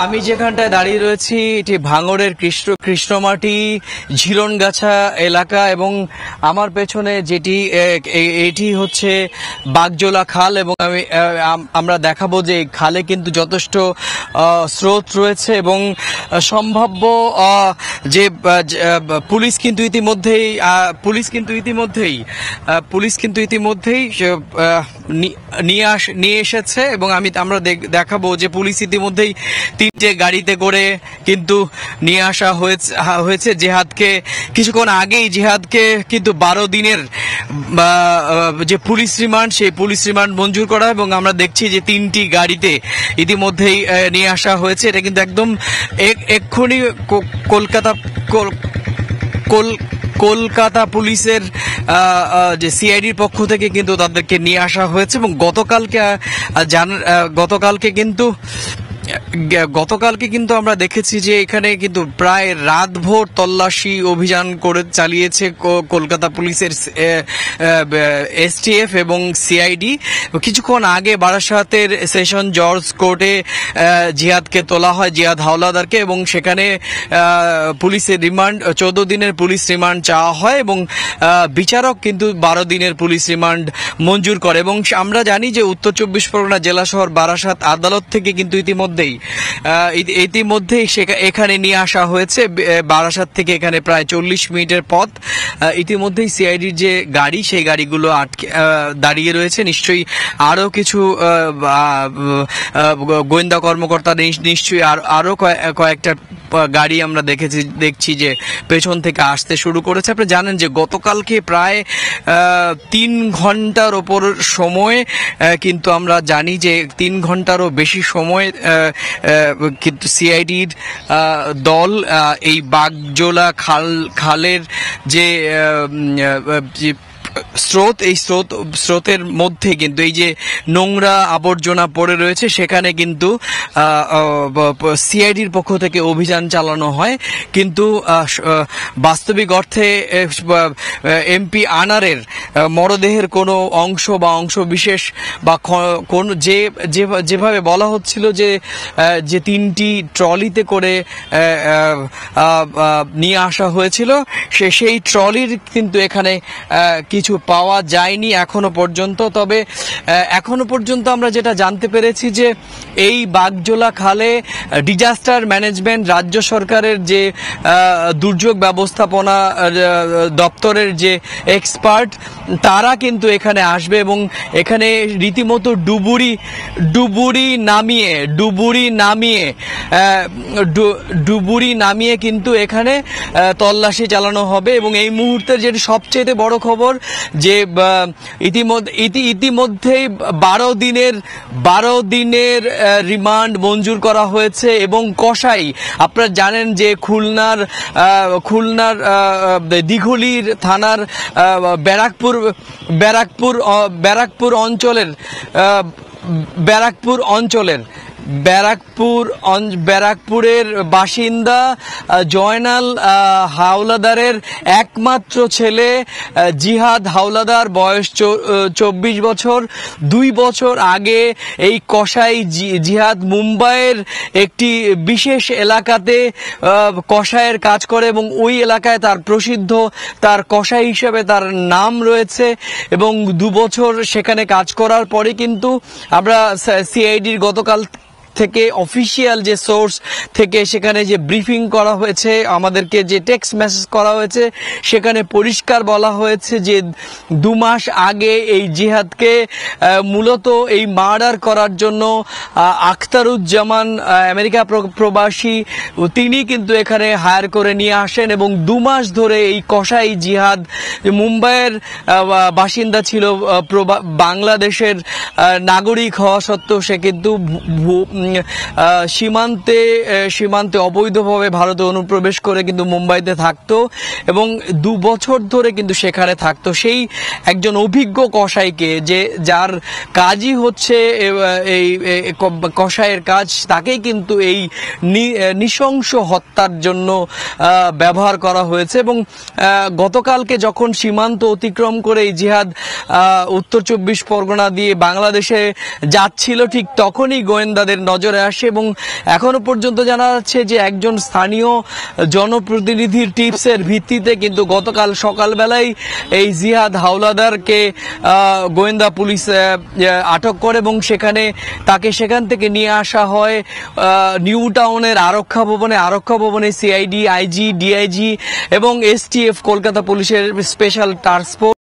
আমি যেখানটায় দাঁড়িয়ে রয়েছি এটি ভাঙড়ের কৃষ্ণমাটি ঝিলনগাছা এলাকা এবং আমার পেছনে যেটি এটি হচ্ছে বাগজোলা খাল এবং আমরা দেখাবো যে খালে কিন্তু যথেষ্ট স্রোত রয়েছে এবং সম্ভাব্য যে পুলিশ কিন্তু ইতিমধ্যেই নিয়ে এসেছে এবং আমরা দেখাবো যে পুলিশ ইতিমধ্যেই 3টে গাড়িতে করে কিন্তু নিয়ে আসা হয়েছে জিহাদকে। কিছুক্ষণ আগেই জিহাদকে কিন্তু 12 দিনের যে পুলিশ রিমান্ড সেই পুলিশ রিমান্ড মঞ্জুর করা এবং আমরা দেখছি যে 3টি গাড়িতে ইতিমধ্যেই নিয়ে আসা হয়েছে। এটা কিন্তু একদম এক্ষুনি কলকাতা পুলিশের যে সিআইডির পক্ষ থেকে কিন্তু তাদেরকে নিয়ে আসা হয়েছে এবং গতকালকে কিন্তু আমরা দেখেছি যে এখানে কিন্তু প্রায় রাতভর তল্লাশি অভিযান চালিয়েছে কলকাতা পুলিশের এসটিএফ এবং সিআইডি। কিছুক্ষণ আগে বারাসাতের সেশন জজ কোর্টে জিহাদকে তোলা হয়, জিহাদ হাওলাদারকে, এবং সেখানে পুলিশের রিমান্ড 14 দিনের পুলিশ রিমান্ড চাওয়া হয় এবং বিচারক কিন্তু 12 দিনের পুলিশ রিমান্ড মঞ্জুর করে। এবং আমরা জানি যে উত্তর 24 পরগনা জেলা শহর বারাসাত আদালত থেকে কিন্তু ইতিমধ্যেই এখানে নিয়ে আসা হয়েছে। বারাসাত থেকে এখানে প্রায় 40 মিনিটের পথ। ইতিমধ্যেই সিআইডির যে গাড়ি সেই গাড়িগুলো দাঁড়িয়ে রয়েছে। নিশ্চয়ই আরো কিছু গোয়েন্দা কর্মকর্তা নিশ্চয়ই আরো কয়েকটা গাড়ি আমরা দেখছি যে পেছন থেকে আসতে শুরু করেছে। আপনি জানেন যে গতকালকে প্রায় 3 ঘন্টার ওপর সময় কিন্তু আমরা জানি যে 3 ঘন্টারও বেশি সময় কিন্তু সিআইডির দল এই বাগজোলা খালের যে স্রোতের মধ্যে কিন্তু এই যে নোংরা আবর্জনা পড়ে রয়েছে সেখানে কিন্তু সিআইডির পক্ষ থেকে অভিযান চালানো হয়। কিন্তু বাস্তবিক অর্থে এমপি আনারের মরদেহের কোনো অংশ বা অংশবিশেষ বা কোন যেভাবে বলা হচ্ছিল যে 3টি ট্রলিতে করে নিয়ে আসা হয়েছিল সেই ট্রলির কিন্তু এখানে কিছু পাওয়া যায়নি এখনো পর্যন্ত। তবে এখনো পর্যন্ত আমরা যেটা জানতে পেরেছি যে এই বাগজোলা খালে ডিজাস্টার ম্যানেজমেন্ট রাজ্য সরকারের যে দুর্যোগ ব্যবস্থাপনা দপ্তরের যে এক্সপার্ট তারা কিন্তু এখানে আসবে এবং এখানে রীতিমতো ডুবুরি নামিয়ে কিন্তু এখানে তল্লাশি চালানো হবে। এবং এই মুহূর্তের যেটি সবচেয়ে বড় খবর যে ইতিমধ্যেই 12 দিনের রিমান্ড মঞ্জুর করা হয়েছে এবং কসাই, আপনারা জানেন যে খুলনার দিঘলির থানার ব্যারাকপুর ব্যারাকপুরের বাসিন্দা জয়নাল হাওলাদারের একমাত্র ছেলে জিহাদ হাওলাদার, বয়স 24 বছর। 2 বছর আগে এই কসাই জিহাদ মুম্বাইয়ের একটি বিশেষ এলাকাতে কসাইয়ের কাজ করে এবং ওই এলাকায় তার প্রসিদ্ধ, তার কসাই হিসেবে তার নাম রয়েছে এবং 2 বছর সেখানে কাজ করার পরে কিন্তু আমরা সিআইডির গতকাল থেকে অফিসিয়াল যে সোর্স থেকে সেখানে যে ব্রিফিং করা হয়েছে, আমাদেরকে যে টেক্সট মেসেজ করা হয়েছে সেখানে পরিষ্কার বলা হয়েছে যে 2 মাস আগে এই জিহাদকে মূলত এই মার্ডার করার জন্য আখতারুজ্জামান আমেরিকা প্রবাসী তিনি কিন্তু এখানে হায়ার করে নিয়ে আসেন এবং 2 মাস ধরে এই কসাই জিহাদ মুম্বাইয়ের বাসিন্দা ছিল, বাংলাদেশের নাগরিক হওয়া সত্ত্বেও সে কিন্তু সীমান্তে অবৈধভাবে ভারতে অনুপ্রবেশ করে কিন্তু মুম্বাইতে থাকতো এবং 2 বছর ধরে কিন্তু সেখানে থাকতো। সেই একজন অভিজ্ঞ কসাইকে যার কাজই হচ্ছে এই কসাইয়ের কাজ, তাকেই কিন্তু এই নৃশংস হত্যার জন্য ব্যবহার করা হয়েছে। এবং গতকালকে যখন সীমান্ত অতিক্রম করে এই জিহাদ উত্তর 24 পরগনা দিয়ে বাংলাদেশে যাচ্ছিল, ঠিক তখনই গোয়েন্দাদের নজরে আসে এবং এখনো পর্যন্ত জানা যাচ্ছে যে একজন স্থানীয় জনপ্রতিনিধির টিপসের ভিত্তিতে কিন্তু গতকাল সকালবেলায় এই জিহাদ হাওলাদারকে গোয়েন্দা পুলিশ আটক করে এবং তাকে সেখান থেকে নিয়ে আসা হয় নিউ টাউনের আরক্ষা ভবনে সিআইডি, আইজি, ডিআইজি এবং এসটিএফ কলকাতা পুলিশের স্পেশাল টাস্ক ফোর্স